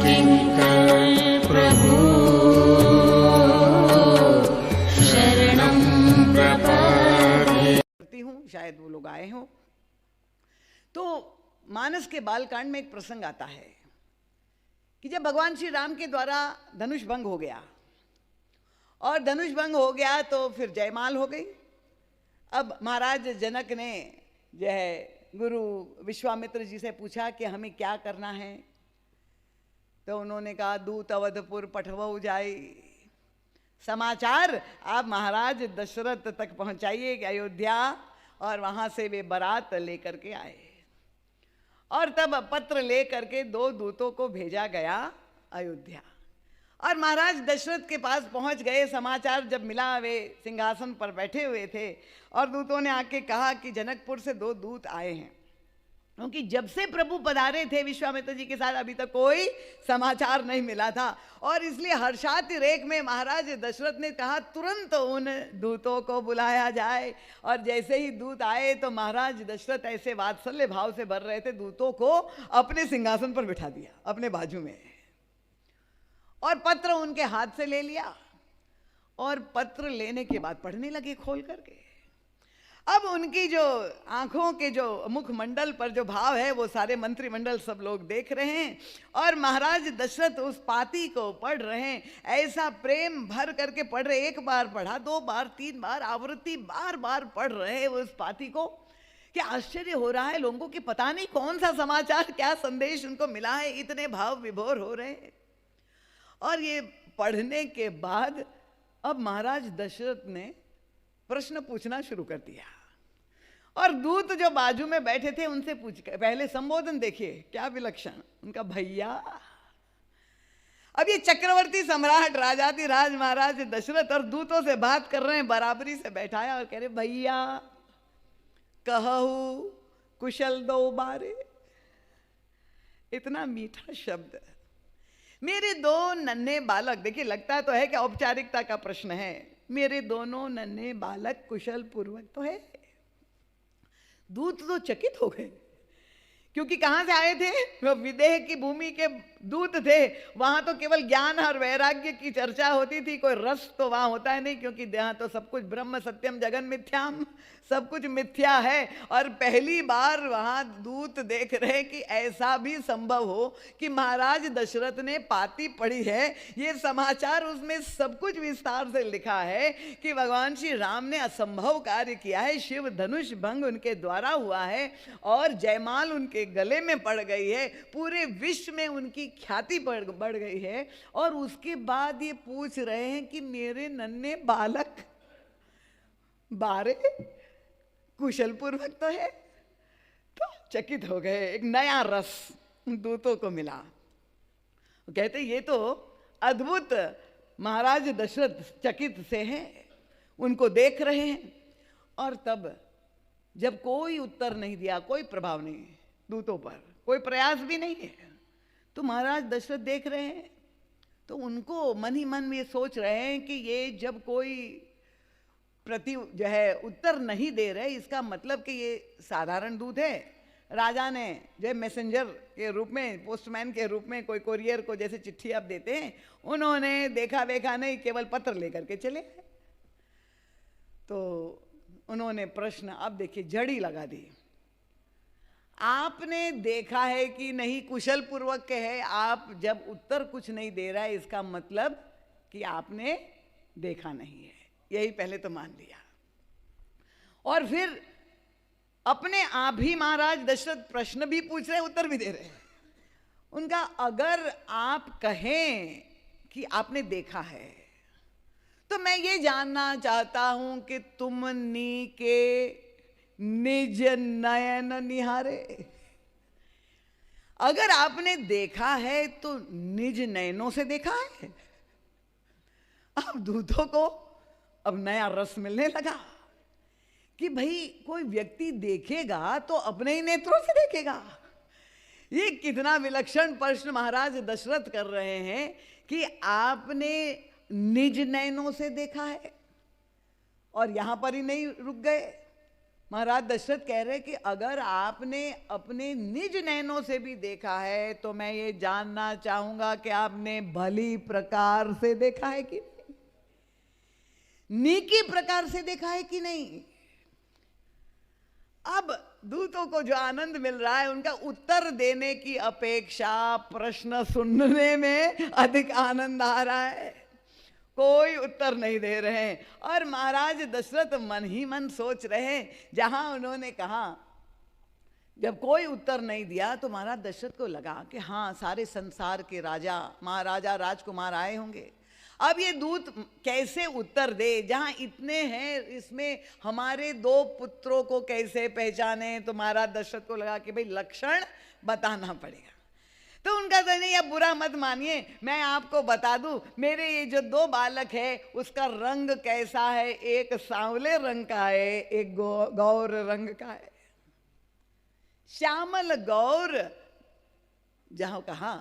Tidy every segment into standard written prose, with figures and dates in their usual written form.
किंकर प्रभु शरणं प्रपद्ये। करती हूँ, शायद वो लोग आए हों। तो मानस के बालकांड में एक प्रसंग आता है कि जब भगवान श्री राम के द्वारा धनुष भंग हो गया और धनुष भंग हो गया तो फिर जयमाल हो गई। अब महाराज जनक ने जो है गुरु विश्वामित्र जी से पूछा कि हमें क्या करना है। तो उन्होंने कहा दूत अवधपुर पठवऊ जाए, समाचार आप महाराज दशरथ तक पहुंचाइए अयोध्या, और वहां से वे बारात लेकर के आए और तब पत्र लेकर के 2 दूतों को भेजा गया अयोध्या और महाराज दशरथ के पास पहुंच गए। समाचार जब मिला, वे सिंहासन पर बैठे हुए थे और दूतों ने आके कहा कि जनकपुर से 2 दूत आए हैं, क्योंकि जब से प्रभु पधारे थे विश्वामित्र जी के साथ अभी तक कोई समाचार नहीं मिला था और इसलिए हर्षातिरेक में महाराज दशरथ ने कहा तुरंत उन दूतों को बुलाया जाए। और जैसे ही दूत आए तो महाराज दशरथ ऐसे वात्सल्य भाव से भर रहे थे, दूतों को अपने सिंहासन पर बिठा दिया अपने बाजू में और पत्र उनके हाथ से ले लिया और पत्र लेने के बाद पढ़ने लगे खोल करके। अब उनकी जो आंखों के जो मुखमंडल पर जो भाव है वो सारे मंत्रिमंडल सब लोग देख रहे हैं और महाराज दशरथ उस पाती को पढ़ रहे हैं, ऐसा प्रेम भर करके पढ़ रहे। 1 बार पढ़ा, 2 बार, 3 बार, आवृत्ति बार बार पढ़ रहे हैं उस पाती को। क्या आश्चर्य हो रहा है लोगों की, पता नहीं कौन सा समाचार, क्या संदेश उनको मिला है, इतने भाव विभोर हो रहे हैं। और ये पढ़ने के बाद अब महाराज दशरथ ने प्रश्न पूछना शुरू कर दिया और दूत जो बाजू में बैठे थे उनसे पूछ, पहले संबोधन देखिए क्या विलक्षण, उनका भैया। अब ये चक्रवर्ती सम्राट राजाधिराज महाराज दशरथ और दूतों से बात कर रहे हैं, बराबरी से बैठाया और कह रहे भैया कहू कुशल दो बारे। इतना मीठा शब्द। मेरे 2 नन्हे बालक, देखिए लगता तो है कि औपचारिकता का प्रश्न है, मेरे दोनों नन्हे बालक कुशल पूर्वक तो है। दूत तो चकित हो गए, क्योंकि कहां से आए थे, वो विदेह की भूमि के दूत थे। वहां तो केवल ज्ञान और वैराग्य की चर्चा होती थी, कोई रस तो वहां होता है नहीं, क्योंकि यहाँ तो सब कुछ ब्रह्म सत्यम जगन मिथ्याम, सब कुछ मिथ्या है। और पहली बार वहां दूत देख रहे कि ऐसा भी संभव हो कि महाराज दशरथ ने पाती पढ़ी है, ये समाचार उसमें सब कुछ विस्तार से लिखा है कि भगवान श्री राम ने असंभव कार्य किया है, शिव धनुष भंग उनके द्वारा हुआ है और जयमाल उनके गले में पड़ गई है, पूरे विश्व में उनकी ख्याति बढ़ गई है। और उसके बाद ये पूछ रहे हैं कि मेरे नन्हे बालक बारे कुशल पूर्वक तो है। तो चकित हो गए, एक नया रस दूतों को मिला। कहते ये तो अद्भुत, महाराज दशरथ चकित से हैं, उनको देख रहे हैं। और तब जब कोई उत्तर नहीं दिया, कोई प्रभाव नहीं दूतों पर, कोई प्रयास भी नहीं है, तो महाराज दशरथ देख रहे हैं। तो उनको मन ही मन में ये सोच रहे हैं कि ये जब कोई प्रति जो है उत्तर नहीं दे रहे, इसका मतलब कि ये साधारण दूत है। राजा ने जो मैसेंजर के रूप में, पोस्टमैन के रूप में, कोई कोरियर को जैसे चिट्ठी आप देते हैं, उन्होंने देखा वेखा नहीं, केवल पत्र लेकर के चले। तो उन्होंने प्रश्न अब देखिए जड़ी लगा दी, आपने देखा है कि नहीं, कुशल पूर्वक के है। आप जब उत्तर कुछ नहीं दे रहा है, इसका मतलब कि आपने देखा नहीं है, यही पहले तो मान लिया। और फिर अपने आप ही महाराज दशरथ प्रश्न भी पूछ रहे हैं, उत्तर भी दे रहे हैं। उनका अगर आप कहें कि आपने देखा है, तो मैं ये जानना चाहता हूं कि तुमनी के निज नयन निहारे। अगर आपने देखा है तो निज नयनों से देखा है। अब दूतों को अब नया रस मिलने लगा कि भाई कोई व्यक्ति देखेगा तो अपने ही नेत्रों से देखेगा। ये कितना विलक्षण प्रश्न महाराज दशरथ कर रहे हैं कि आपने निज नयनों से देखा है। और यहां पर ही नहीं रुक गए, महाराज दशरथ कह रहे कि अगर आपने अपने निज नैनों से भी देखा है तो मैं ये जानना चाहूंगा कि आपने भली प्रकार से देखा है कि नहीं, नीकी प्रकार से देखा है कि नहीं। अब दूतों को जो आनंद मिल रहा है उनका उत्तर देने की अपेक्षा प्रश्न सुनने में अधिक आनंद आ रहा है। कोई उत्तर नहीं दे रहे हैं और महाराज दशरथ मन ही मन सोच रहे हैं। जहां उन्होंने कहा, जब कोई उत्तर नहीं दिया तो महाराज दशरथ को लगा कि हाँ, सारे संसार के राजा महाराजा राजकुमार आए होंगे। अब ये दूत कैसे उत्तर दे, जहां इतने हैं इसमें हमारे दो पुत्रों को कैसे पहचाने। तो महाराज दशरथ को लगा कि भाई लक्षण बताना पड़ेगा। तो उनका तो नहीं, अब बुरा मत मानिए, मैं आपको बता दूं, मेरे ये जो दो बालक है उसका रंग कैसा है। एक सांवले रंग का है, एक गौर रंग का है। श्यामल गौर जहां कहा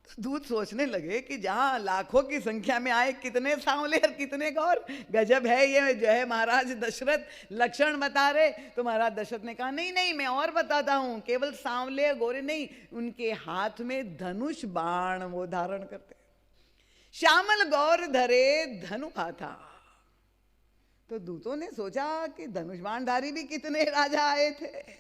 तो दूत सोचने लगे कि जहां लाखों की संख्या में आए, कितने सांवले और कितने गौर, गजब है ये जो है महाराज दशरथ लक्षण बता रहे। तो महाराज दशरथ ने कहा नहीं नहीं, मैं और बताता हूं, केवल सांवले गोरे नहीं, उनके हाथ में धनुष बाण वो धारण करते। श्यामल गौर धरे धनु था। तो दूतों ने सोचा कि धनुष बाणधारी भी कितने राजा आए थे,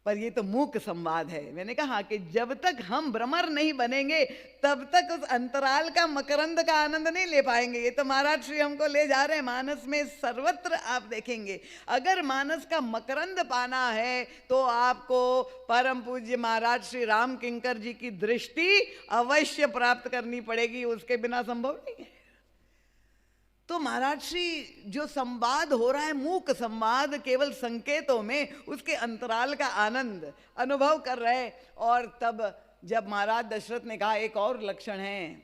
पर ये तो मूक संवाद है। मैंने कहा कि जब तक हम भ्रमर नहीं बनेंगे तब तक उस अंतराल का मकरंद का आनंद नहीं ले पाएंगे। ये तो महाराज श्री हमको ले जा रहे हैं मानस में, सर्वत्र आप देखेंगे। अगर मानस का मकरंद पाना है तो आपको परम पूज्य महाराज श्री राम किंकर जी की दृष्टि अवश्य प्राप्त करनी पड़ेगी, उसके बिना संभव नहीं है। तो महाराज श्री जो संवाद हो रहा है, मूक संवाद, केवल संकेतों में उसके अंतराल का आनंद अनुभव कर रहे। और तब जब महाराज दशरथ ने कहा एक और लक्षण है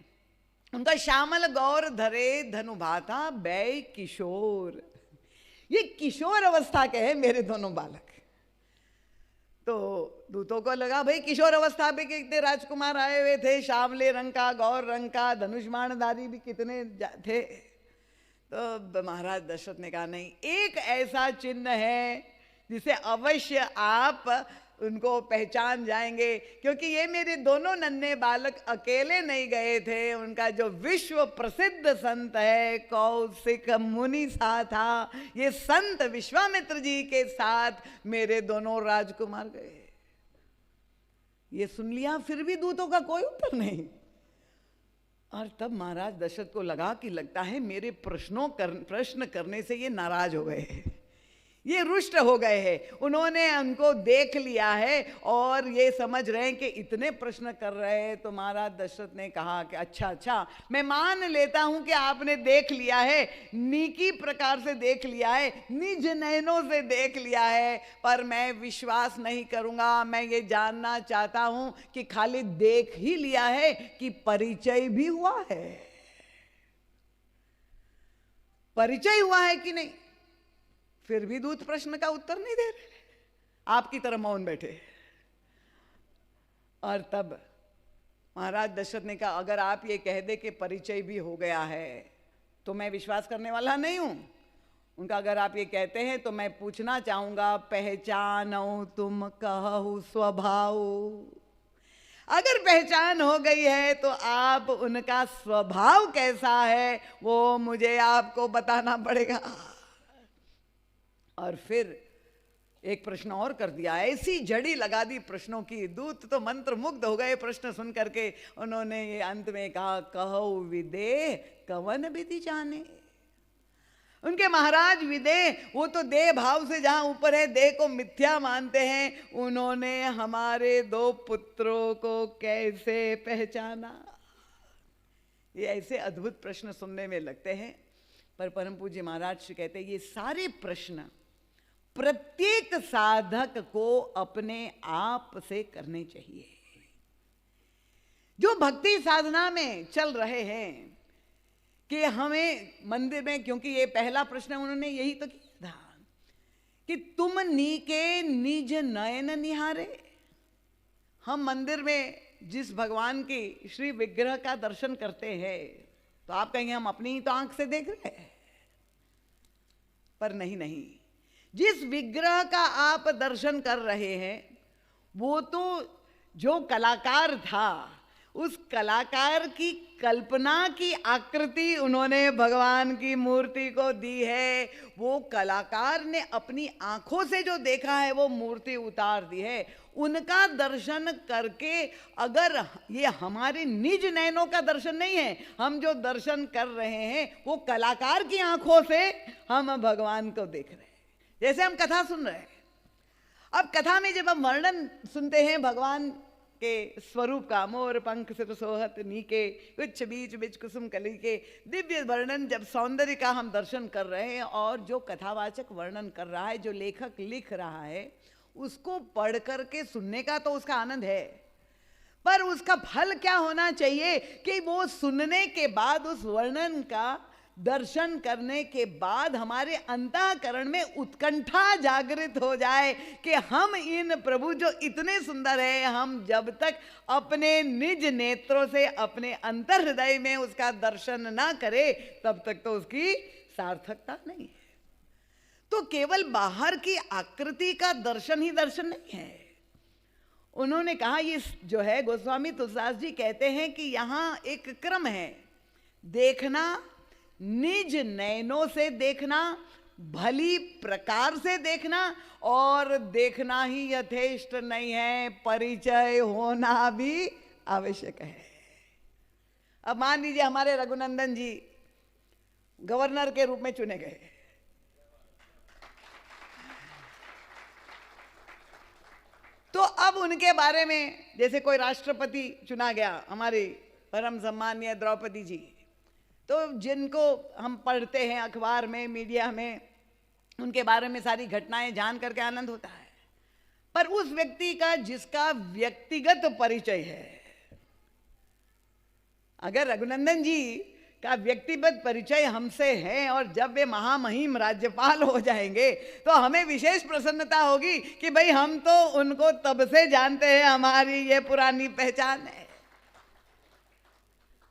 उनका, श्यामल गौर धरे धनुभाता बै किशोर। ये किशोर अवस्था के हैं मेरे दोनों बालक। तो दूतों को लगा भाई किशोर अवस्था पे कितने राजकुमार आए हुए थे, श्यामले रंग का, गौर रंग का, धनुष्माणधारी भी कितने थे। तो महाराज दशरथ ने कहा नहीं, एक ऐसा चिन्ह है जिसे अवश्य आप उनको पहचान जाएंगे, क्योंकि ये मेरे दोनों नन्हे बालक अकेले नहीं गए थे। उनका जो विश्व प्रसिद्ध संत है कौशिक मुनि सा था, ये संत विश्वामित्र जी के साथ मेरे दोनों राजकुमार गए। ये सुन लिया, फिर भी दूतों का कोई उत्तर नहीं। और तब महाराज दशरथ को लगा कि लगता है मेरे प्रश्न करने से ये नाराज हो गए हैं, ये रुष्ट हो गए हैं। उन्होंने उनको देख लिया है और ये समझ रहे हैं कि इतने प्रश्न कर रहे हैं। तो महाराज दशरथ ने कहा कि अच्छा, मैं मान लेता हूं कि आपने देख लिया है, नीकी प्रकार से देख लिया है, निज नयनों से देख लिया है, पर मैं विश्वास नहीं करूंगा। मैं ये जानना चाहता हूं कि खाली देख ही लिया है कि परिचय भी हुआ है, परिचय हुआ है कि नहीं। फिर भी दूत प्रश्न का उत्तर नहीं दे रहे, आपकी तरह मौन बैठे। और तब महाराज दशरथ ने कहा अगर आप ये कह दे कि परिचय भी हो गया है तो मैं विश्वास करने वाला नहीं हूं। उनका अगर आप ये कहते हैं तो मैं पूछना चाहूंगा, पहचानो तुम कहु स्वभाव। अगर पहचान हो गई है तो आप उनका स्वभाव कैसा है वो मुझे आपको बताना पड़ेगा। और फिर एक प्रश्न और कर दिया, ऐसी जड़ी लगा दी प्रश्नों की, दूत तो मंत्र मुग्ध हो गए प्रश्न सुन करके। उन्होंने ये अंत में कहा, कहो विदे कवन विधि जाने। उनके महाराज विदे वो तो देह भाव से जहां ऊपर है, देह को मिथ्या मानते हैं, उन्होंने हमारे दो पुत्रों को कैसे पहचाना। ये ऐसे अद्भुत प्रश्न सुनने में लगते हैं, पर परम पूज्य महाराज श्री कहते हैं ये सारे प्रश्न प्रत्येक साधक को अपने आप से करने चाहिए। जो भक्ति साधना में चल रहे हैं कि हमें मंदिर में, क्योंकि ये पहला प्रश्न उन्होंने यही तो किया था कि तुम नीके निज नयन निहारे। हम मंदिर में जिस भगवान की श्री विग्रह का दर्शन करते हैं तो आप कहेंगे हम अपनी ही तो आंख से देख रहे हैं, पर नहीं, जिस विग्रह का आप दर्शन कर रहे हैं वो तो जो कलाकार था उस कलाकार की कल्पना की आकृति उन्होंने भगवान की मूर्ति को दी है। वो कलाकार ने अपनी आंखों से जो देखा है वो मूर्ति उतार दी है। उनका दर्शन करके अगर ये हमारे निज नयनों का दर्शन नहीं है, हम जो दर्शन कर रहे हैं वो कलाकार की आंखों से हम भगवान को देख रहे हैं। जैसे हम कथा सुन रहे हैं, अब कथा में जब हम वर्णन सुनते हैं भगवान के स्वरूप का, मोर पंख सिर सोहत नीके उच्च बीच बिच कुसुम कली के दिव्य वर्णन, जब सौंदर्य का हम दर्शन कर रहे हैं और जो कथावाचक वर्णन कर रहा है, जो लेखक लिख रहा है, उसको पढ़ करके सुनने का तो उसका आनंद है, पर उसका फल क्या होना चाहिए कि वो सुनने के बाद, उस वर्णन का दर्शन करने के बाद हमारे अंतःकरण में उत्कंठा जागृत हो जाए कि हम इन प्रभु जो इतने सुंदर है, हम जब तक अपने निज नेत्रों से अपने अंतर हृदय में उसका दर्शन ना करें तब तक तो उसकी सार्थकता नहीं है। तो केवल बाहर की आकृति का दर्शन ही दर्शन नहीं है। उन्होंने कहा, ये जो है गोस्वामी तुलसीदास जी कहते हैं कि यहाँ एक क्रम है, देखना निज नयनों से देखना, भली प्रकार से देखना, और देखना ही यथेष्ट नहीं है, परिचय होना भी आवश्यक है। अब मान लीजिए हमारे रघुनंदन जी गवर्नर के रूप में चुने गए, तो अब उनके बारे में जैसे कोई राष्ट्रपति चुना गया, हमारी परम सम्माननीय द्रौपदी जी, तो जिनको हम पढ़ते हैं अखबार में, मीडिया में, उनके बारे में सारी घटनाएं जान करके आनंद होता है, पर उस व्यक्ति का जिसका व्यक्तिगत परिचय है, अगर रघुनंदन जी का व्यक्तिगत परिचय हमसे है और जब वे महामहिम राज्यपाल हो जाएंगे तो हमें विशेष प्रसन्नता होगी कि भाई हम तो उनको तब से जानते हैं, हमारी ये पुरानी पहचान है।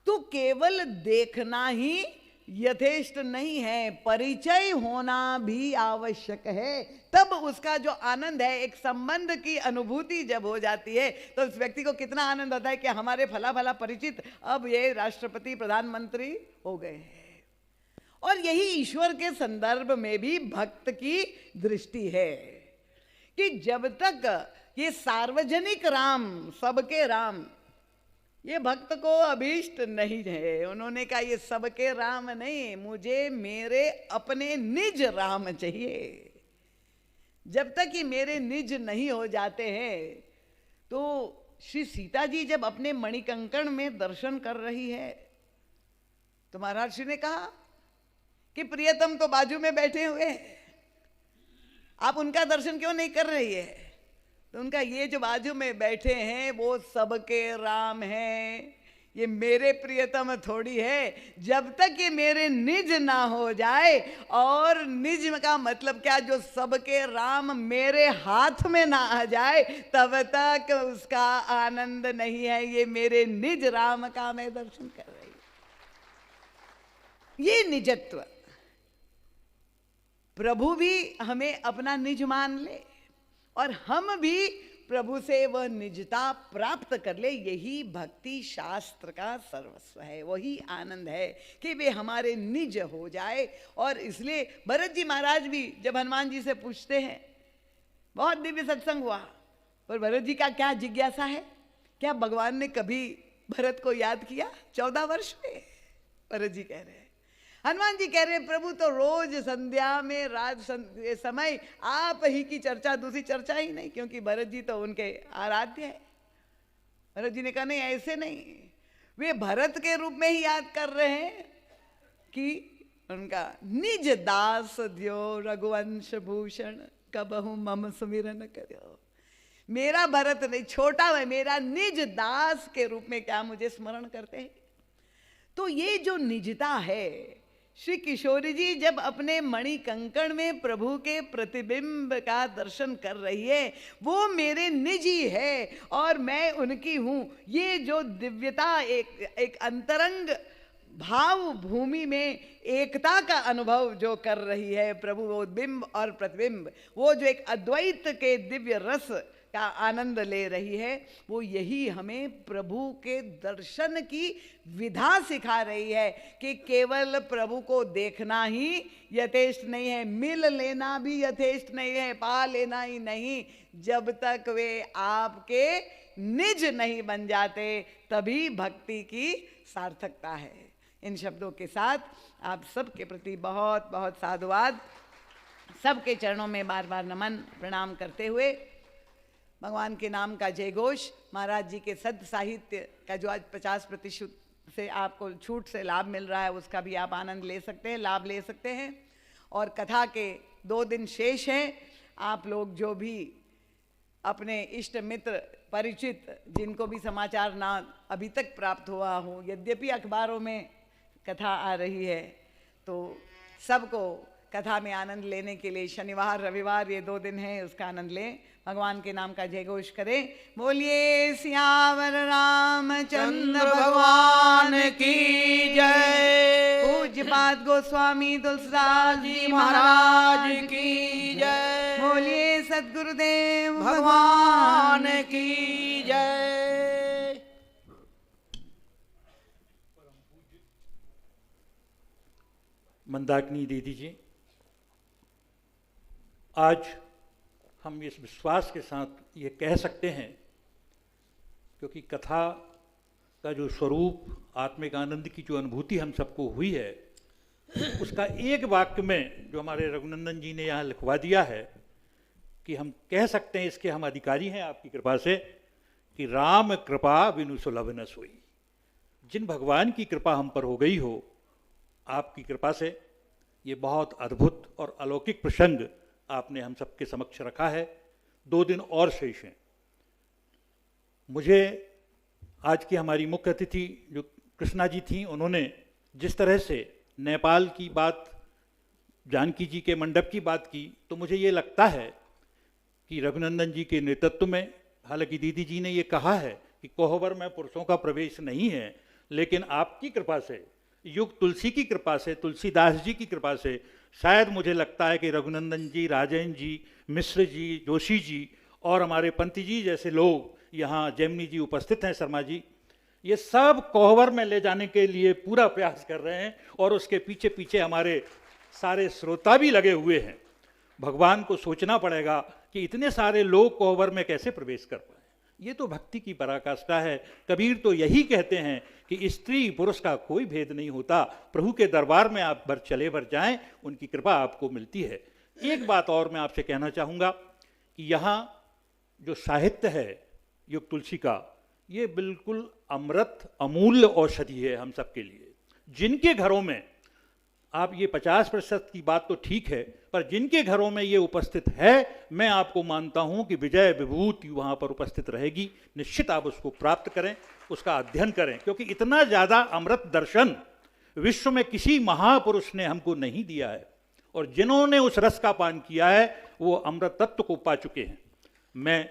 तो केवल देखना ही यथेष्ट नहीं है, परिचय होना भी आवश्यक है। तब उसका जो आनंद है, एक संबंध की अनुभूति जब हो जाती है तो उस व्यक्ति को कितना आनंद होता है कि हमारे फला फला परिचित अब ये राष्ट्रपति प्रधानमंत्री हो गए हैं। और यही ईश्वर के संदर्भ में भी भक्त की दृष्टि है कि जब तक ये सार्वजनिक राम, सबके राम, ये भक्त को अभीष्ट नहीं है। उन्होंने कहा ये सबके राम नहीं, मुझे मेरे अपने निज राम चाहिए। जब तक ये मेरे निज नहीं हो जाते हैं, तो श्री सीता जी जब अपने मणिकंकण में दर्शन कर रही है तो महाराज श्री ने कहा कि प्रियतम तो बाजू में बैठे हुए, आप उनका दर्शन क्यों नहीं कर रही है? तो उनका ये जो बाजू में बैठे हैं वो सबके राम हैं, ये मेरे प्रियतम थोड़ी है। जब तक ये मेरे निज ना हो जाए, और निज का मतलब क्या, जो सबके राम मेरे हाथ में ना आ जाए, तब तक उसका आनंद नहीं है। ये मेरे निज राम का मैं दर्शन कर रही हूं। ये निजत्व, प्रभु भी हमें अपना निज मान ले और हम भी प्रभु से वह निजता प्राप्त कर ले। यही भक्ति शास्त्र का सर्वस्व है, वही आनंद है कि वे हमारे निज हो जाए। और इसलिए भरत जी महाराज भी जब हनुमान जी से पूछते हैं, बहुत दिव्य सत्संग हुआ, पर भरत जी का क्या जिज्ञासा है, क्या भगवान ने कभी भरत को याद किया? 14 वर्ष में भरत जी कह रहे हैं। हनुमान जी कह रहे प्रभु तो रोज संध्या में, रात समय आप ही की चर्चा, दूसरी चर्चा ही नहीं, क्योंकि भरत जी तो उनके आराध्य है। भरत जी ने कहा नहीं, ऐसे नहीं, वे भरत के रूप में ही याद कर रहे हैं कि उनका निज दास द्यो रघुवंश भूषण कबहु मम सुमिरन करो। मेरा भरत नहीं, छोटा है, मेरा निज दास के रूप में क्या मुझे स्मरण करते हैं। तो ये जो निजता है, श्री किशोरी जी जब अपने मणि कंकण में प्रभु के प्रतिबिंब का दर्शन कर रही है, वो मेरे निजी है और मैं उनकी हूँ। ये जो दिव्यता, एक अंतरंग भाव भूमि में एकता का अनुभव जो कर रही है प्रभु, वो बिंब और प्रतिबिंब, वो जो एक अद्वैत के दिव्य रस का आनंद ले रही है, वो यही हमें प्रभु के दर्शन की विधा सिखा रही है कि केवल प्रभु को देखना ही यथेष्ट नहीं है, मिल लेना भी यथेष्ट नहीं है, पा लेना ही नहीं, जब तक वे आपके निज नहीं बन जाते तभी भक्ति की सार्थकता है। इन शब्दों के साथ आप सबके प्रति बहुत बहुत साधुवाद, सबके चरणों में बार बार नमन प्रणाम करते हुए भगवान के नाम का जय घोष, महाराज जी के सद साहित्य का जो आज 50% से आपको छूट से लाभ मिल रहा है, उसका भी आप आनंद ले सकते हैं, लाभ ले सकते हैं। और कथा के 2 दिन शेष हैं। आप लोग जो भी अपने इष्ट मित्र परिचित जिनको भी समाचार ना अभी तक प्राप्त हुआ हो, यद्यपि अखबारों में कथा आ रही है, तो सबको कथा में आनंद लेने के लिए शनिवार रविवार ये 2 दिन हैं, उसका आनंद लें। भगवान के नाम का जय घोष करें। बोलिए सियावर रामचंद्र भगवान की जय। पूज्यपाद गोस्वामी तुलसीदास जी महाराज की जय। बोलिए सद्गुरुदेव भगवान की जय। मंदाकिनी दीदी जी, आज हम इस विश्वास के साथ ये कह सकते हैं, क्योंकि कथा का जो स्वरूप, आत्मिक आनंद की जो अनुभूति हम सबको हुई है, उसका एक वाक्य में जो हमारे रघुनंदन जी ने यहाँ लिखवा दिया है कि हम कह सकते हैं, इसके हम अधिकारी हैं आपकी कृपा से, कि राम कृपा बिनु सुलभ न सोई। जिन भगवान की कृपा हम पर हो गई हो, आपकी कृपा से ये बहुत अद्भुत और अलौकिक प्रसंग आपने हम सबके समक्ष रखा है। 2 दिन और शेष हैं। मुझे आज की हमारी मुख्य अतिथि जो कृष्णा जी थी, उन्होंने जिस तरह से नेपाल की बात, जानकी जी के मंडप की बात की, तो मुझे ये लगता है कि रघुनंदन जी के नेतृत्व में, हालांकि दीदी जी ने ये कहा है कि कोहबर में पुरुषों का प्रवेश नहीं है, लेकिन आपकी कृपा से, युग तुलसी की कृपा से, तुलसीदास जी की कृपा से, शायद मुझे लगता है कि रघुनंदन जी, राजेंद्र जी, मिश्र जी, जोशी जी और हमारे पंती जी जैसे लोग, यहाँ जैमिनी जी उपस्थित हैं, शर्मा जी, ये सब कोहबर में ले जाने के लिए पूरा प्रयास कर रहे हैं और उसके पीछे पीछे हमारे सारे श्रोता भी लगे हुए हैं। भगवान को सोचना पड़ेगा कि इतने सारे लोग कोहबर में कैसे प्रवेश कर पाए। ये तो भक्ति की पराकाष्ठा है। कबीर तो यही कहते हैं कि स्त्री पुरुष का कोई भेद नहीं होता, प्रभु के दरबार में आप चले भर जाएं, उनकी कृपा आपको मिलती है। एक बात और मैं आपसे कहना चाहूँगा कि यहाँ जो साहित्य है युग तुलसी का, ये बिल्कुल अमृत अमूल्य औषधि है हम सबके लिए। जिनके घरों में, आप ये 50% की बात तो ठीक है, पर जिनके घरों में ये उपस्थित है, मैं आपको मानता हूँ कि विजय विभूति वहाँ पर उपस्थित रहेगी। निश्चित आप उसको प्राप्त करें, उसका अध्ययन करें, क्योंकि इतना ज़्यादा अमृत दर्शन विश्व में किसी महापुरुष ने हमको नहीं दिया है, और जिन्होंने उस रस का पान किया है वो अमृत तत्व को पा चुके हैं। मैं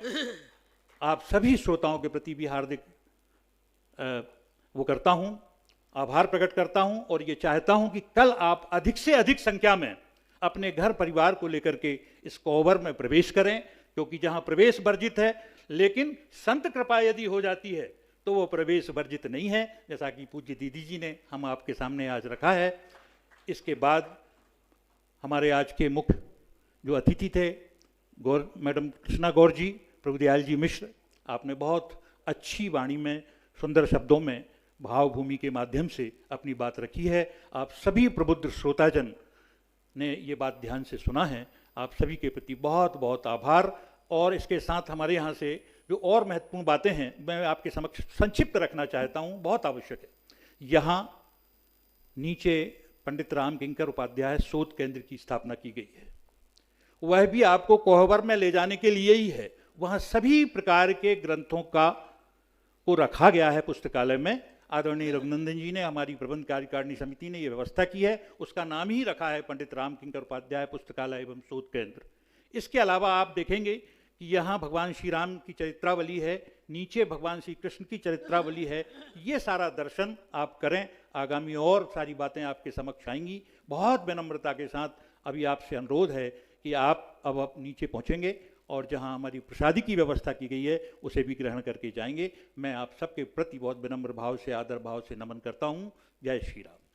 आप सभी श्रोताओं के प्रति भी हार्दिक वो करता हूँ, आभार प्रकट करता हूं, और ये चाहता हूं कि कल आप अधिक से अधिक संख्या में अपने घर परिवार को लेकर के इस कोहबर में प्रवेश करें, क्योंकि जहां प्रवेश वर्जित है, लेकिन संत कृपा यदि हो जाती है तो वो प्रवेश वर्जित नहीं है, जैसा कि पूज्य दीदी जी ने हम आपके सामने आज रखा है। इसके बाद हमारे आज के मुख्य जो अतिथि थे, गौर मैडम कृष्णा गौर जी, प्रभुदयाल जी मिश्र, आपने बहुत अच्छी वाणी में, सुंदर शब्दों में, भावभूमि के माध्यम से अपनी बात रखी है। आप सभी प्रबुद्ध श्रोताजन ने ये बात ध्यान से सुना है। आप सभी के प्रति बहुत बहुत आभार। और इसके साथ हमारे यहाँ से जो और महत्वपूर्ण बातें हैं, मैं आपके समक्ष संक्षिप्त रखना चाहता हूँ, बहुत आवश्यक है। यहाँ नीचे पंडित राम किंकर उपाध्याय शोध केंद्र की स्थापना की गई है, वह भी आपको कोहबर में ले जाने के लिए ही है। वहाँ सभी प्रकार के ग्रंथों को रखा गया है पुस्तकालय में। आदरणीय रघुनंदन जी ने, हमारी प्रबंध कार्यकारिणी समिति ने ये व्यवस्था की है, उसका नाम ही रखा है पंडित राम किंकर उपाध्याय पुस्तकालय एवं शोध केंद्र। इसके अलावा आप देखेंगे कि यहाँ भगवान श्री राम की चरित्रावली है, नीचे भगवान श्री कृष्ण की चरित्रावली है। ये सारा दर्शन आप करें, आगामी और सारी बातें आपके समक्ष आएंगी। बहुत विनम्रता के साथ अभी आपसे अनुरोध है कि आप अब नीचे पहुँचेंगे और जहाँ हमारी प्रसादी की व्यवस्था की गई है उसे भी ग्रहण करके जाएंगे। मैं आप सबके प्रति बहुत विनम्र भाव से, आदर भाव से नमन करता हूँ। जय श्री राम।